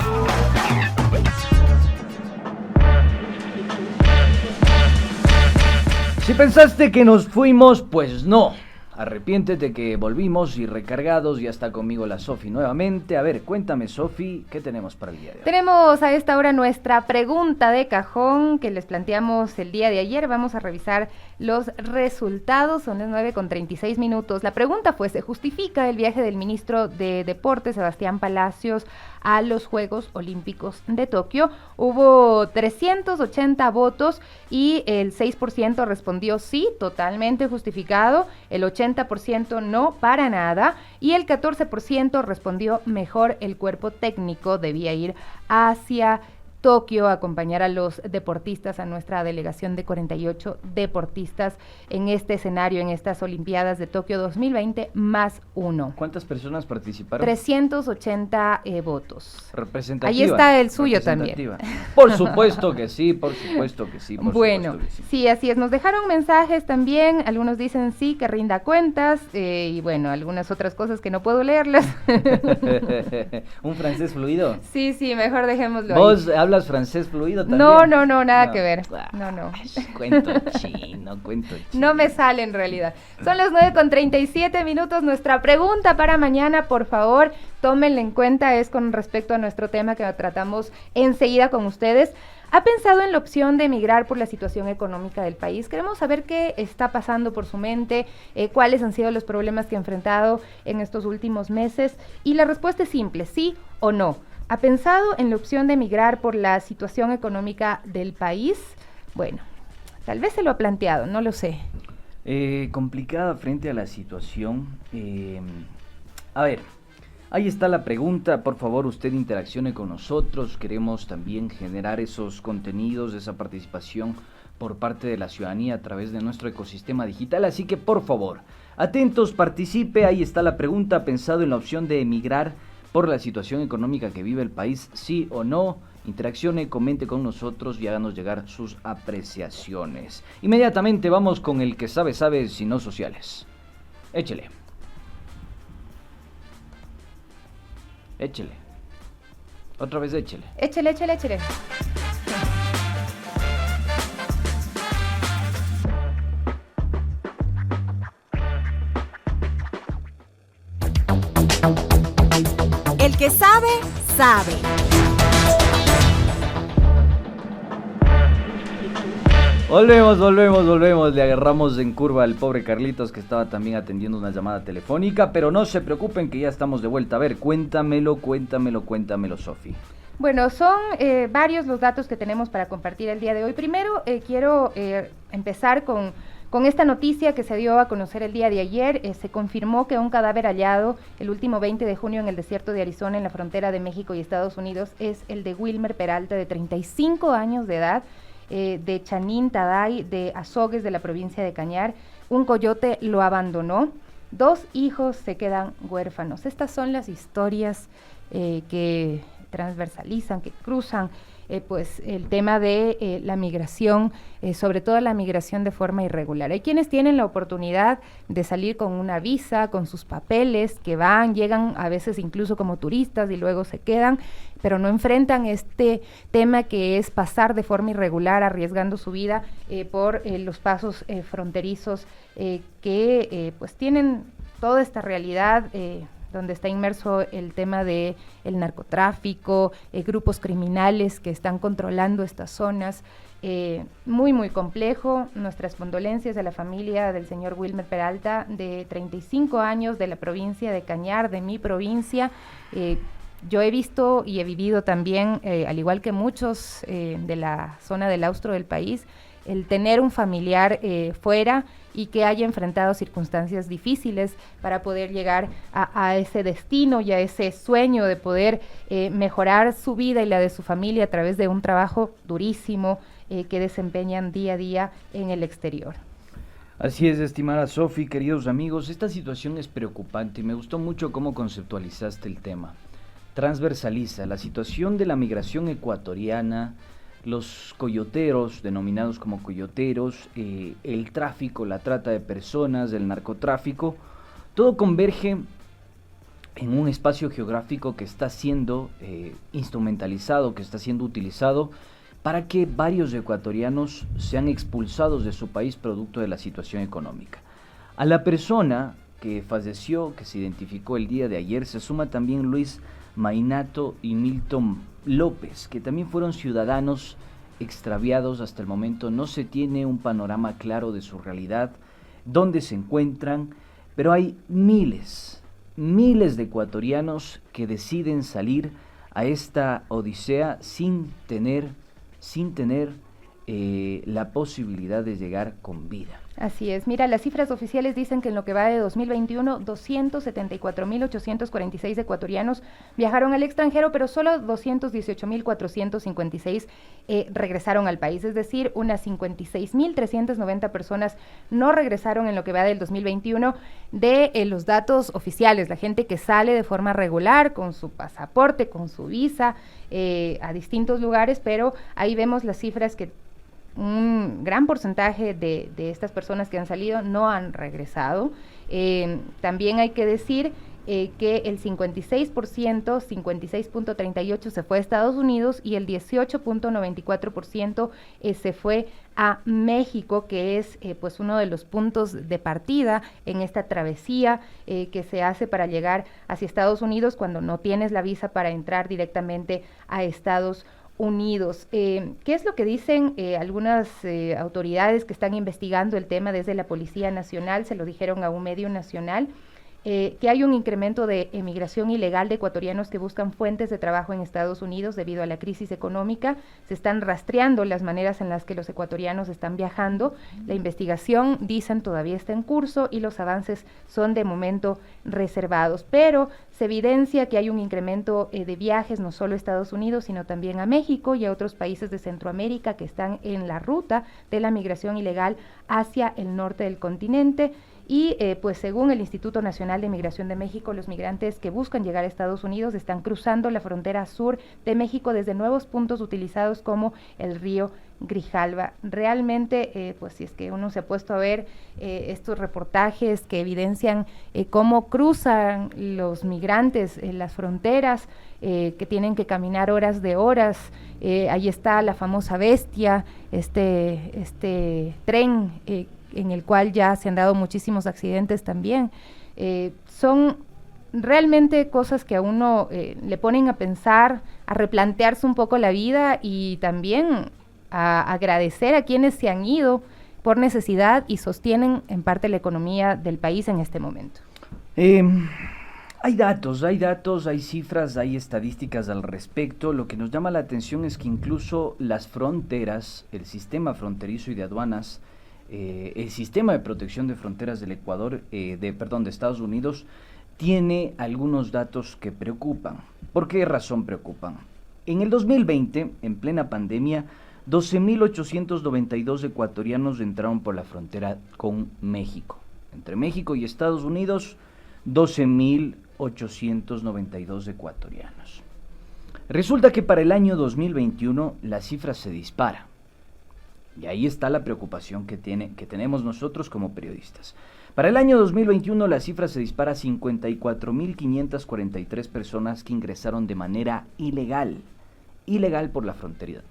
Si pensaste que nos fuimos, pues no. Arrepiéntete que volvimos y recargados. Ya está conmigo la Sofi nuevamente. A ver, cuéntame, Sofi, ¿qué tenemos para el día de hoy? Tenemos a esta hora nuestra pregunta de cajón que les planteamos el día de ayer. Vamos a revisar los resultados, son las 9:36. La pregunta fue: ¿se justifica el viaje del ministro de Deportes, Sebastián Palacios, a los Juegos Olímpicos de Tokio. Hubo 380 votos y el 6% respondió sí, totalmente justificado, el 80% no, para nada, y el 14% respondió mejor, el cuerpo técnico debía ir hacia Tokio a acompañar a los deportistas, a nuestra delegación de 48 deportistas en este escenario, en estas Olimpiadas de Tokio 2020, más uno. ¿Cuántas personas participaron? 380 votos. Representativa. Ahí está el suyo también. Por supuesto que sí, por supuesto que sí. Bueno, que sí. Sí, así es. Nos dejaron mensajes también. Algunos dicen sí, que rinda cuentas. Y bueno, algunas otras cosas que no puedo leerlas. ¿Un francés fluido? Sí, mejor dejémoslo ahí. ¿Vos hablas francés fluido también? No, nada que ver. No. Cuento chino. No me sale en realidad. Son las 9:37. Nuestra pregunta para mañana, por favor, tómenla en cuenta, es con respecto a nuestro tema que tratamos enseguida con ustedes. ¿Ha pensado en la opción de emigrar por la situación económica del país? Queremos saber qué está pasando por su mente, cuáles han sido los problemas que ha enfrentado en estos últimos meses. Y la respuesta es simple, sí o no. ¿Ha pensado en la opción de emigrar por la situación económica del país? Bueno, tal vez se lo ha planteado, no lo sé. Complicada frente a la situación. A ver, ahí está la pregunta. Por favor, usted interaccione con nosotros. Queremos también generar esos contenidos, esa participación por parte de la ciudadanía a través de nuestro ecosistema digital. Así que, por favor, atentos, participe. Ahí está la pregunta. ¿Ha pensado en la opción de emigrar por la situación económica que vive el país, sí o no? Interaccione, comente con nosotros y háganos llegar sus apreciaciones. Inmediatamente vamos con el que sabe, si no sociales. Échele. Otra vez échele. Échele. El que sabe, sabe. Volvemos. Le agarramos en curva al pobre Carlitos, que estaba también atendiendo una llamada telefónica, pero no se preocupen que ya estamos de vuelta. A ver, cuéntamelo, Sofi. Bueno, son varios los datos que tenemos para compartir el día de hoy. Primero, quiero empezar con esta noticia que se dio a conocer el día de ayer. Se confirmó que un cadáver hallado el último 20 de junio en el desierto de Arizona, en la frontera de México y Estados Unidos, es el de Wilmer Peralta, de 35 años de edad, de Chanín Taday, de Azogues, de la provincia de Cañar. Un coyote lo abandonó. 2 hijos se quedan huérfanos. Estas son las historias que transversalizan, que cruzan pues el tema de la migración, sobre todo la migración de forma irregular. Hay quienes tienen la oportunidad de salir con una visa, con sus papeles, que llegan a veces incluso como turistas y luego se quedan, pero no enfrentan este tema que es pasar de forma irregular, arriesgando su vida por los pasos fronterizos que pues tienen toda esta realidad donde está inmerso el tema de el narcotráfico, grupos criminales que están controlando estas zonas. Muy complejo. Nuestras condolencias a la familia del señor Wilmer Peralta, de 35 años, de la provincia de Cañar, de mi provincia. Yo he visto y he vivido también, al igual que muchos de la zona del austro del país, el tener un familiar fuera y que haya enfrentado circunstancias difíciles para poder llegar a ese destino y a ese sueño de poder mejorar su vida y la de su familia a través de un trabajo durísimo que desempeñan día a día en el exterior. Así es, estimada Sofi, queridos amigos, esta situación es preocupante y me gustó mucho cómo conceptualizaste el tema. Transversaliza la situación de la migración ecuatoriana, los coyoteros, denominados como coyoteros, el tráfico, la trata de personas, el narcotráfico, todo converge en un espacio geográfico que está siendo instrumentalizado, que está siendo utilizado para que varios ecuatorianos sean expulsados de su país producto de la situación económica. A la persona que falleció, que se identificó el día de ayer, se suma también Luis Mainato y Milton López, que también fueron ciudadanos extraviados. Hasta el momento no se tiene un panorama claro de su realidad, dónde se encuentran, pero hay miles de ecuatorianos que deciden salir a esta odisea sin tener la posibilidad de llegar con vida. Así es. Mira, las cifras oficiales dicen que en lo que va de 2021, 274.846 ecuatorianos viajaron al extranjero, pero solo 218.456 regresaron al país. Es decir, unas 56.390 personas no regresaron en lo que va del 2021 de los datos oficiales. La gente que sale de forma regular con su pasaporte, con su visa a distintos lugares, pero ahí vemos las cifras que un gran porcentaje de estas personas que han salido no han regresado. También hay que decir que el 56%, 56.38% se fue a Estados Unidos y el 18.94% se fue a México, que es pues uno de los puntos de partida en esta travesía que se hace para llegar hacia Estados Unidos cuando no tienes la visa para entrar directamente a Estados Unidos. ¿Qué es lo que dicen algunas autoridades que están investigando el tema desde la Policía Nacional? Se lo dijeron a un medio nacional. Que hay un incremento de emigración ilegal de ecuatorianos que buscan fuentes de trabajo en Estados Unidos debido a la crisis económica. Se están rastreando las maneras en las que los ecuatorianos están viajando. La investigación, dicen, todavía está en curso y los avances son de momento reservados, pero se evidencia que hay un incremento de viajes no solo a Estados Unidos, sino también a México y a otros países de Centroamérica que están en la ruta de la migración ilegal hacia el norte del continente. Y pues según el Instituto Nacional de Migración de México, los migrantes que buscan llegar a Estados Unidos están cruzando la frontera sur de México desde nuevos puntos utilizados como el río Grijalva. Realmente, pues si es que uno se ha puesto a ver estos reportajes que evidencian cómo cruzan los migrantes las fronteras, que tienen que caminar horas de horas, ahí está la famosa Bestia, este tren en el cual ya se han dado muchísimos accidentes también. Son realmente cosas que a uno le ponen a pensar, a replantearse un poco la vida y también a agradecer a quienes se han ido por necesidad y sostienen en parte la economía del país en este momento. Hay datos, hay cifras, hay estadísticas al respecto. Lo que nos llama la atención es que incluso las fronteras, el sistema fronterizo y de aduanas, el sistema de protección de fronteras del Ecuador, de Estados Unidos, tiene algunos datos que preocupan. ¿Por qué razón preocupan? En el 2020, en plena pandemia, 12.892 ecuatorianos entraron por la frontera con México. Entre México y Estados Unidos, 12.892 ecuatorianos. Resulta que para el año 2021 la cifra se dispara. Y ahí está la preocupación que tenemos nosotros como periodistas. Para el año 2021 la cifra se dispara a 54.543 personas que ingresaron de manera ilegal por la frontera.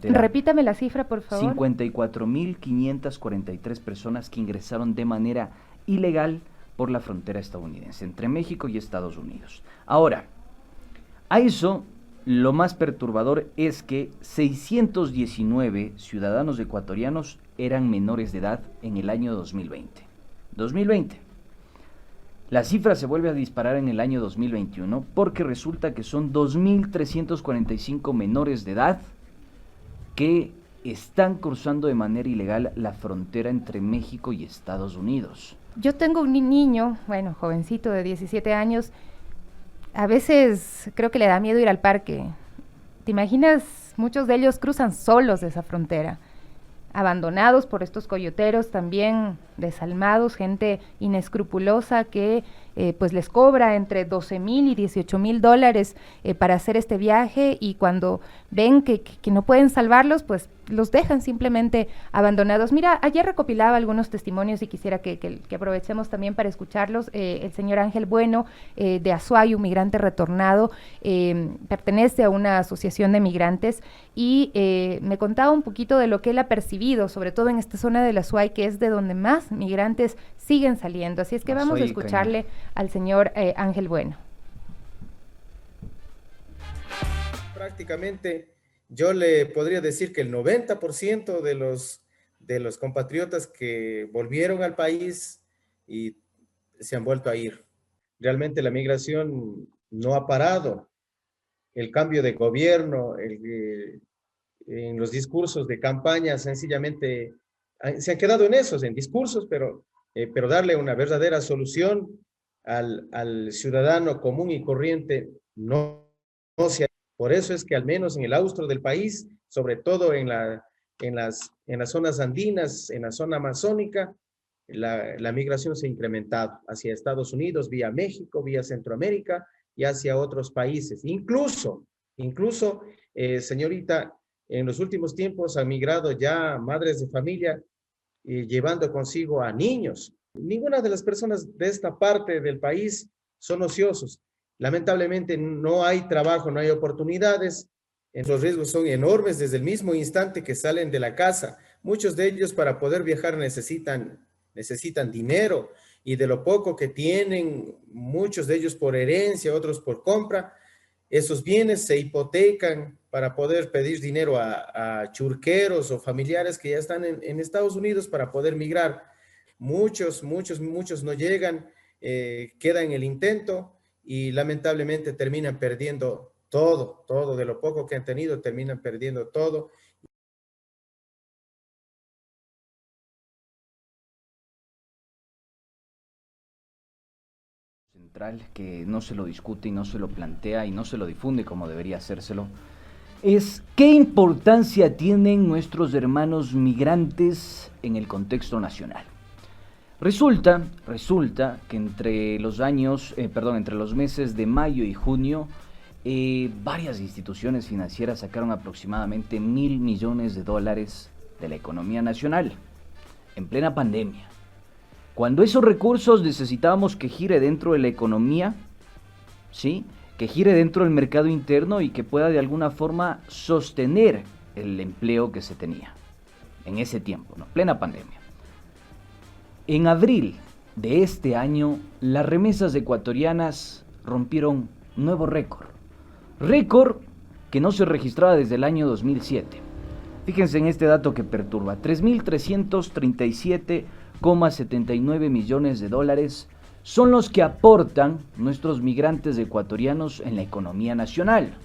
Repítame la cifra, por favor. 54.543 personas que ingresaron de manera ilegal por la frontera estadounidense, entre México y Estados Unidos. Ahora, a eso, lo más perturbador es que 619 ciudadanos ecuatorianos eran menores de edad en el año 2020. La cifra se vuelve a disparar en el año 2021 porque resulta que son 2.345 menores de edad que están cruzando de manera ilegal la frontera entre México y Estados Unidos. Yo tengo un niño, bueno, jovencito de 17 años, a veces creo que le da miedo ir al parque. ¿Te imaginas? Muchos de ellos cruzan solos esa frontera, abandonados por estos coyoteros también, desalmados, gente inescrupulosa que pues les cobra entre $12,000 y $18,000 para hacer este viaje, y cuando ven que no pueden salvarlos, pues los dejan simplemente abandonados. Mira, ayer recopilaba algunos testimonios y quisiera que aprovechemos también para escucharlos. El señor Ángel Bueno, de Azuay, un migrante retornado, pertenece a una asociación de migrantes y me contaba un poquito de lo que él ha percibido, sobre todo en esta zona de la Azuay, que es de donde más migrantes siguen saliendo. Así es que vamos a escucharle al señor Ángel Bueno. Prácticamente yo le podría decir que el 90% de los compatriotas que volvieron al país y se han vuelto a ir. Realmente la migración no ha parado el cambio de gobierno, en los discursos de campaña, sencillamente se han quedado en esos, en discursos, pero darle una verdadera solución al ciudadano común y corriente no se ha. Por eso es que al menos en el austro del país, sobre todo en las zonas andinas, en la zona amazónica, la migración se ha incrementado hacia Estados Unidos, vía México, vía Centroamérica y hacia otros países. Incluso, señorita, en los últimos tiempos han migrado ya madres de familia llevando consigo a niños. Ninguna de las personas de esta parte del país son ociosos. Lamentablemente no hay trabajo, no hay oportunidades. Los riesgos son enormes desde el mismo instante que salen de la casa. Muchos de ellos para poder viajar necesitan dinero, y de lo poco que tienen, muchos de ellos por herencia, otros por compra, esos bienes se hipotecan para poder pedir dinero a churqueros o familiares que ya están en Estados Unidos para poder migrar. Muchos no llegan, quedan en el intento y lamentablemente terminan perdiendo todo, de lo poco que han tenido, terminan perdiendo todo. Central, que no se lo discute y no se lo plantea y no se lo difunde como debería hacérselo, es qué importancia tienen nuestros hermanos migrantes en el contexto nacional. Resulta que entre los meses de mayo y junio, varias instituciones financieras sacaron aproximadamente $1,000 millones de la economía nacional, en plena pandemia. Cuando esos recursos necesitábamos que gire dentro de la economía, ¿sí?, que gire dentro del mercado interno y que pueda de alguna forma sostener el empleo que se tenía en ese tiempo, ¿no?, plena pandemia. En abril de este año, las remesas ecuatorianas rompieron nuevo récord que no se registraba desde el año 2007. Fíjense en este dato que perturba: 3.337,79 millones de dólares son los que aportan nuestros migrantes ecuatorianos en la economía nacional,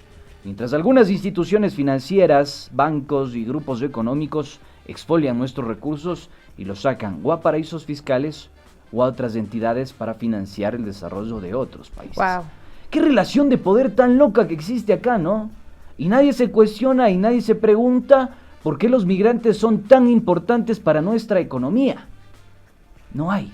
mientras algunas instituciones financieras, bancos y grupos económicos expolian nuestros recursos y los sacan o a paraísos fiscales o a otras entidades para financiar el desarrollo de otros países. Wow. Qué relación de poder tan loca que existe acá, ¿no? Y nadie se cuestiona y nadie se pregunta por qué los migrantes son tan importantes para nuestra economía. No hay.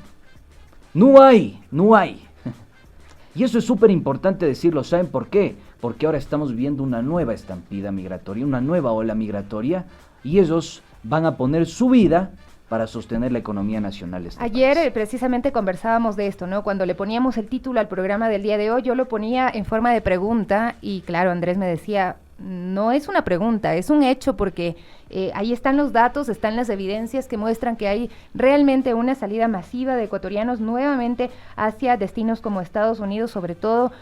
Y eso es súper importante decirlo. ¿Saben por qué? Porque ahora estamos viviendo una nueva estampida migratoria, una nueva ola migratoria, y ellos van a poner su vida para sostener la economía nacional de este Ayer país. Precisamente conversábamos de esto, ¿no? Cuando le poníamos el título al programa del día de hoy, yo lo ponía en forma de pregunta y claro, Andrés me decía, no es una pregunta, es un hecho, porque ahí están los datos, están las evidencias que muestran que hay realmente una salida masiva de ecuatorianos nuevamente hacia destinos como Estados Unidos, sobre todo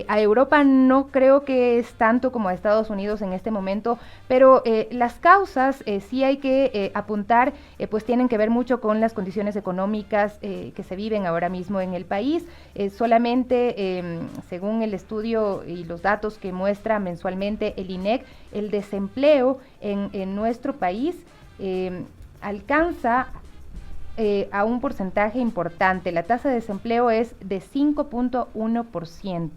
a Europa no creo que es tanto como a Estados Unidos en este momento, pero las causas sí hay que apuntar, pues tienen que ver mucho con las condiciones económicas que se viven ahora mismo en el país. Solamente según el estudio y los datos que muestra mensualmente el INEC, el desempleo en nuestro país alcanza a un porcentaje importante. La tasa de desempleo es de 5.1%.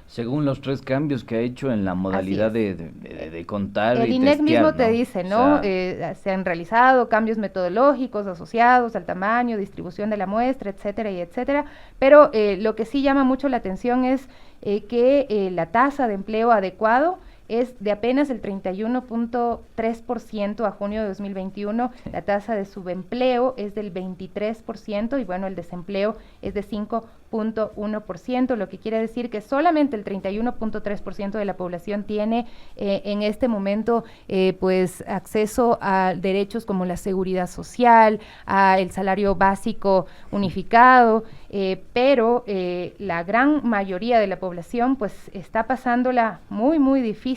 Según los 3 cambios que ha hecho en la modalidad de contar el y INEC testear, mismo ¿no? te dice, ¿no? O sea, Se han realizado cambios metodológicos asociados al tamaño, distribución de la muestra, etcétera y etcétera, pero lo que sí llama mucho la atención es que la tasa de empleo adecuado es de apenas el 31.3% a junio de 2021, la tasa de subempleo es del 23% y bueno, el desempleo es de 5.1%, lo que quiere decir que solamente el 31.3% de la población tiene en este momento pues acceso a derechos como la seguridad social, a el salario básico unificado, pero la gran mayoría de la población pues está pasándola muy muy difícil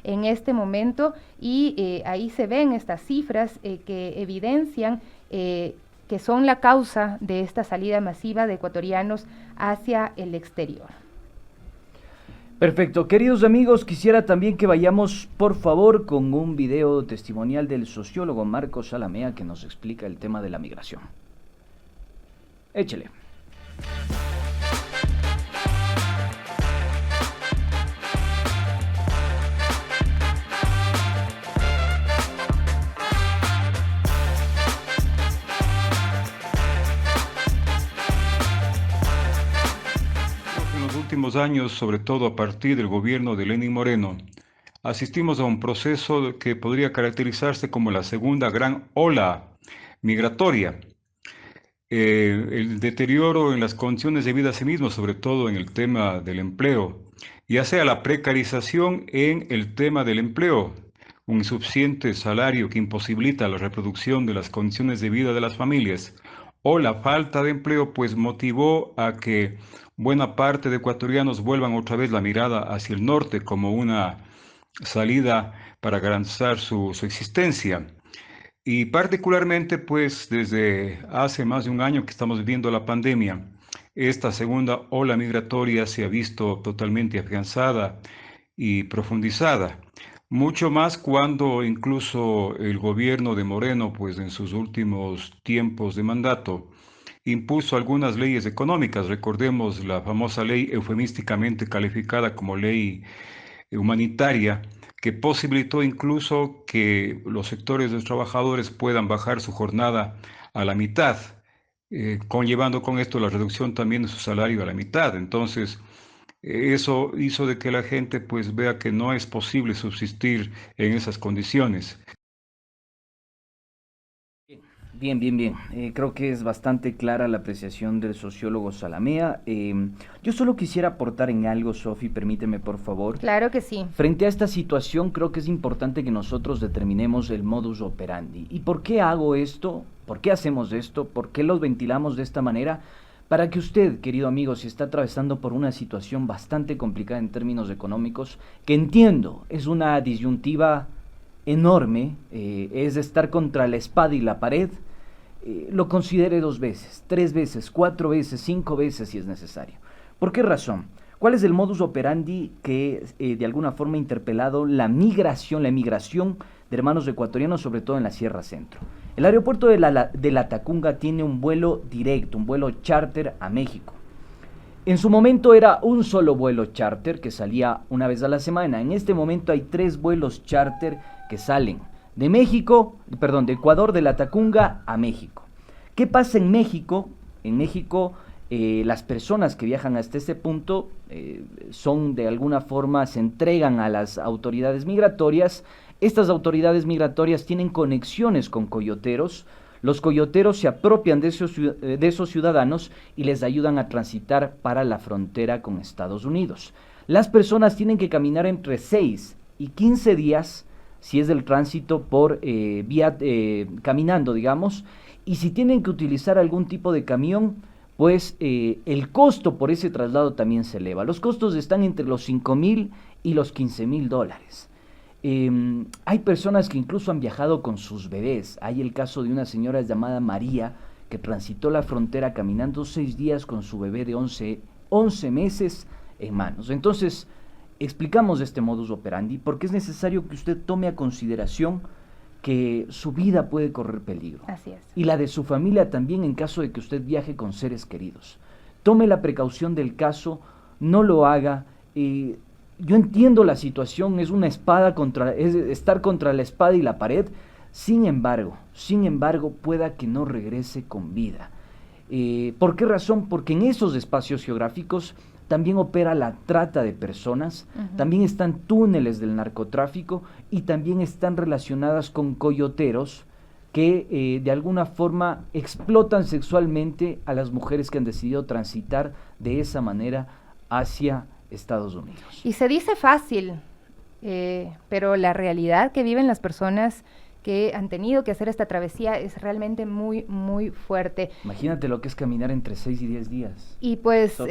en este momento y ahí se ven estas cifras que evidencian que son la causa de esta salida masiva de ecuatorianos hacia el exterior. Perfecto, queridos amigos, quisiera también que vayamos por favor con un video testimonial del sociólogo Marcos Salamea que nos explica el tema de la migración. Échele. Últimos años, sobre todo a partir del gobierno de Lenín Moreno, asistimos a un proceso que podría caracterizarse como la segunda gran ola migratoria. El deterioro en las condiciones de vida a sí mismo, sobre todo en el tema del empleo, ya sea la precarización en el tema del empleo, un insuficiente salario que imposibilita la reproducción de las condiciones de vida de las familias, o la falta de empleo, pues motivó a que buena parte de ecuatorianos vuelvan otra vez la mirada hacia el norte como una salida para garantizar su existencia. Y particularmente, pues desde hace más de un año que estamos viviendo la pandemia, esta segunda ola migratoria se ha visto totalmente afianzada y profundizada. Mucho más cuando incluso el gobierno de Moreno, pues en sus últimos tiempos de mandato, impuso algunas leyes económicas. Recordemos la famosa ley eufemísticamente calificada como ley humanitaria, que posibilitó incluso que los sectores de los trabajadores puedan bajar su jornada a la mitad, conllevando con esto la reducción también de su salario a la mitad. Entonces, eso hizo de que la gente pues vea que no es posible subsistir en esas condiciones. Bien. Creo que es bastante clara la apreciación del sociólogo Salamea. Yo solo quisiera aportar en algo, Sofi, permíteme por favor. Claro que sí. Frente a esta situación, creo que es importante que nosotros determinemos el modus operandi. ¿Y por qué hago esto? ¿Por qué hacemos esto? ¿Por qué lo ventilamos de esta manera? Para que usted, querido amigo, si está atravesando por una situación bastante complicada en términos económicos, que entiendo, es una disyuntiva enorme, es estar contra la espada y la pared, lo considere 2 veces, 3 veces, 4 veces, 5 veces si es necesario. ¿Por qué razón? ¿Cuál es el modus operandi que de alguna forma ha interpelado la emigración de hermanos ecuatorianos, sobre todo en la Sierra Centro? El aeropuerto de la Tacunga tiene un vuelo directo, un vuelo charter a México. En su momento era un solo vuelo charter que salía una vez a la semana. En este momento hay 3 vuelos charter que salen de Ecuador, de la Tacunga a México. ¿Qué pasa en México? En México las personas que viajan hasta este punto son de alguna forma, se entregan a las autoridades migratorias. Estas autoridades migratorias tienen conexiones con coyoteros. Los coyoteros se apropian de esos ciudadanos y les ayudan a transitar para la frontera con Estados Unidos. Las personas tienen que caminar entre 6 y 15 días si es del tránsito por caminando, digamos, y si tienen que utilizar algún tipo de camión, pues el costo por ese traslado también se eleva. Los costos están entre los $5,000 y los $15,000. Hay personas que incluso han viajado con sus bebés. Hay el caso de una señora llamada María que transitó la frontera caminando 6 días con su bebé de 11 meses en manos. Entonces, explicamos este modus operandi porque es necesario que usted tome a consideración que su vida puede correr peligro. Así es. Y la de su familia también en caso de que usted viaje con seres queridos. Tome la precaución del caso, no lo haga. Yo entiendo la situación, es estar contra la espada y la pared. Sin embargo, pueda que no regrese con vida. ¿Por qué razón? Porque en esos espacios geográficos también opera la trata de personas, también están túneles del narcotráfico y también están relacionadas con coyoteros que de alguna forma explotan sexualmente a las mujeres que han decidido transitar de esa manera hacia Estados Unidos. Y se dice fácil, pero la realidad que viven las personas que han tenido que hacer esta travesía es realmente muy, muy fuerte. Imagínate lo que es caminar entre 6 y 10 días. Y pues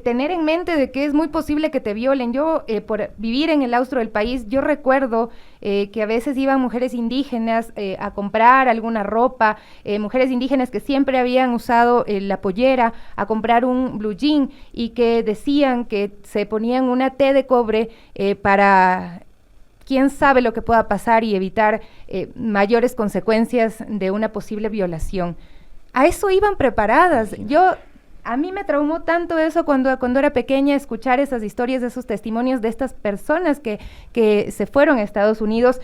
tener en mente de que es muy posible que te violen. Yo, por vivir en el austro del país, yo recuerdo que a veces iban mujeres indígenas a comprar alguna ropa, mujeres indígenas que siempre habían usado la pollera, a comprar un blue jean, y que decían que se ponían una T de cobre para quién sabe lo que pueda pasar y evitar mayores consecuencias de una posible violación. A eso iban preparadas. A mí me traumó tanto eso cuando era pequeña, escuchar esas historias, esos testimonios de estas personas que se fueron a Estados Unidos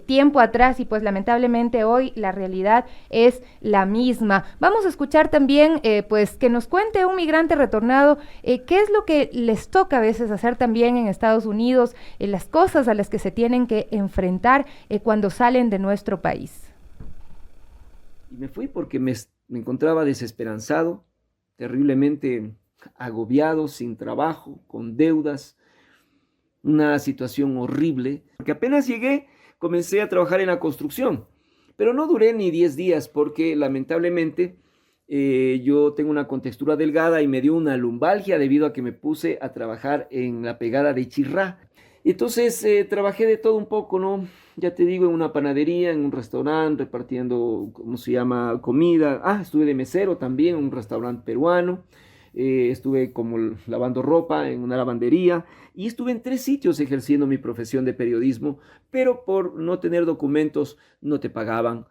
tiempo atrás, y pues lamentablemente hoy la realidad es la misma. Vamos a escuchar también pues que nos cuente un migrante retornado qué es lo que les toca a veces hacer también en Estados Unidos, las cosas a las que se tienen que enfrentar cuando salen de nuestro país. Y me fui porque me encontraba desesperanzado, terriblemente agobiado, sin trabajo, con deudas, una situación horrible. Porque apenas llegué, comencé a trabajar en la construcción, pero no duré ni 10 días porque lamentablemente yo tengo una contextura delgada y me dio una lumbalgia debido a que me puse a trabajar en la pegada de Chirrá. Entonces trabajé de todo un poco, ¿no? Ya te digo, en una panadería, en un restaurante, repartiendo, ¿cómo se llama?, comida. Estuve de mesero también en un restaurante peruano. Estuve como lavando ropa en una lavandería. Y estuve en 3 sitios ejerciendo mi profesión de periodismo. Pero por no tener documentos no te pagaban.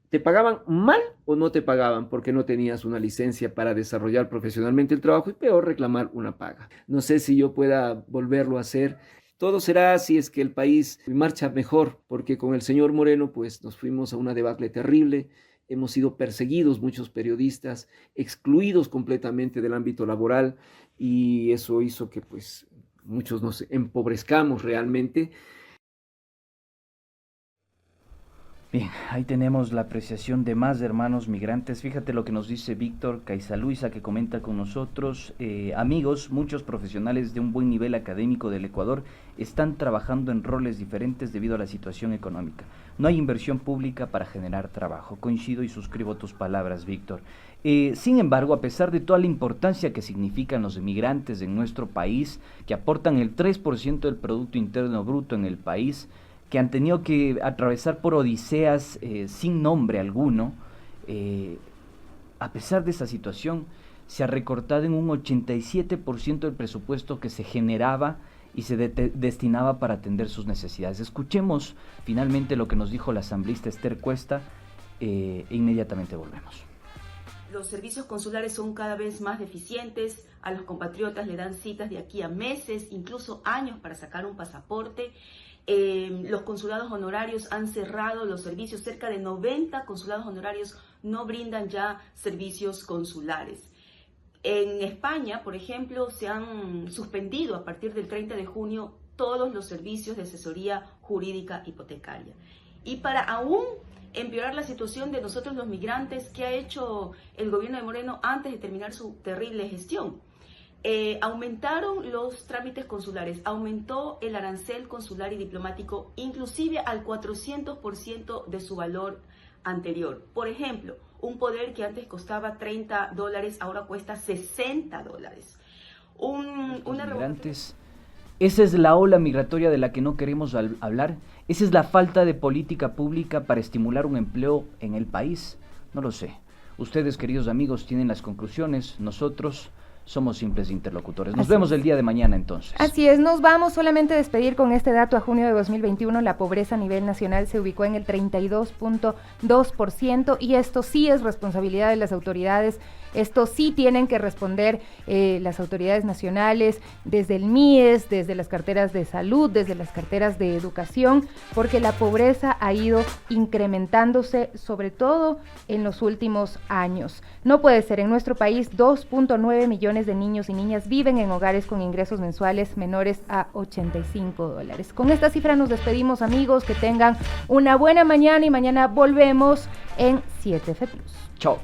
Te pagaban mal o no te pagaban porque no tenías una licencia para desarrollar profesionalmente el trabajo, y peor, reclamar una paga. No sé si yo pueda volverlo a hacer. Todo será si es que el país marcha mejor, porque con el señor Moreno pues nos fuimos a una debacle terrible. Hemos sido perseguidos muchos periodistas, excluidos completamente del ámbito laboral, y eso hizo que pues muchos nos empobrezcamos realmente. Bien, ahí tenemos la apreciación de más hermanos migrantes. Fíjate lo que nos dice Víctor Caizaluisa, que comenta con nosotros. Amigos, muchos profesionales de un buen nivel académico del Ecuador están trabajando en roles diferentes debido a la situación económica. No hay inversión pública para generar trabajo. Coincido y suscribo tus palabras, Víctor. Sin embargo, a pesar de toda la importancia que significan los emigrantes en nuestro país, que aportan el 3% del Producto Interno Bruto en el país, que han tenido que atravesar por odiseas sin nombre alguno, a pesar de esa situación, se ha recortado en un 87% del presupuesto que se generaba y se destinaba para atender sus necesidades. Escuchemos finalmente lo que nos dijo la asambleísta Esther Cuesta e inmediatamente volvemos. Los servicios consulares son cada vez más deficientes, a los compatriotas le dan citas de aquí a meses, incluso años para sacar un pasaporte. Los consulados honorarios han cerrado los servicios, cerca de 90 consulados honorarios no brindan ya servicios consulares. En España, por ejemplo, se han suspendido a partir del 30 de junio todos los servicios de asesoría jurídica hipotecaria. Y para aún empeorar la situación de nosotros los migrantes, ¿qué ha hecho el gobierno de Moreno antes de terminar su terrible gestión? Aumentaron los trámites consulares, aumentó el arancel consular y diplomático inclusive al 400% de su valor anterior. Por ejemplo, un poder que antes costaba $30 ahora cuesta $60. Migrantes, esa es la ola migratoria de la que no queremos hablar. Esa es la falta de política pública para estimular un empleo en el país. No lo sé. Ustedes, queridos amigos, tienen las conclusiones. Nosotros somos simples interlocutores. Nos vemos el día de mañana entonces. Así es, nos vamos solamente a despedir con este dato. A junio de 2021 la pobreza a nivel nacional se ubicó en el 32.2% y esto sí es responsabilidad de las autoridades. Esto sí tienen que responder las autoridades nacionales, desde el MIES, desde las carteras de salud, desde las carteras de educación, porque la pobreza ha ido incrementándose, sobre todo en los últimos años. No puede ser, en nuestro país 2.9 millones de niños y niñas viven en hogares con ingresos mensuales menores a $85. Con esta cifra nos despedimos, amigos, que tengan una buena mañana y mañana volvemos en 7F+. Chao.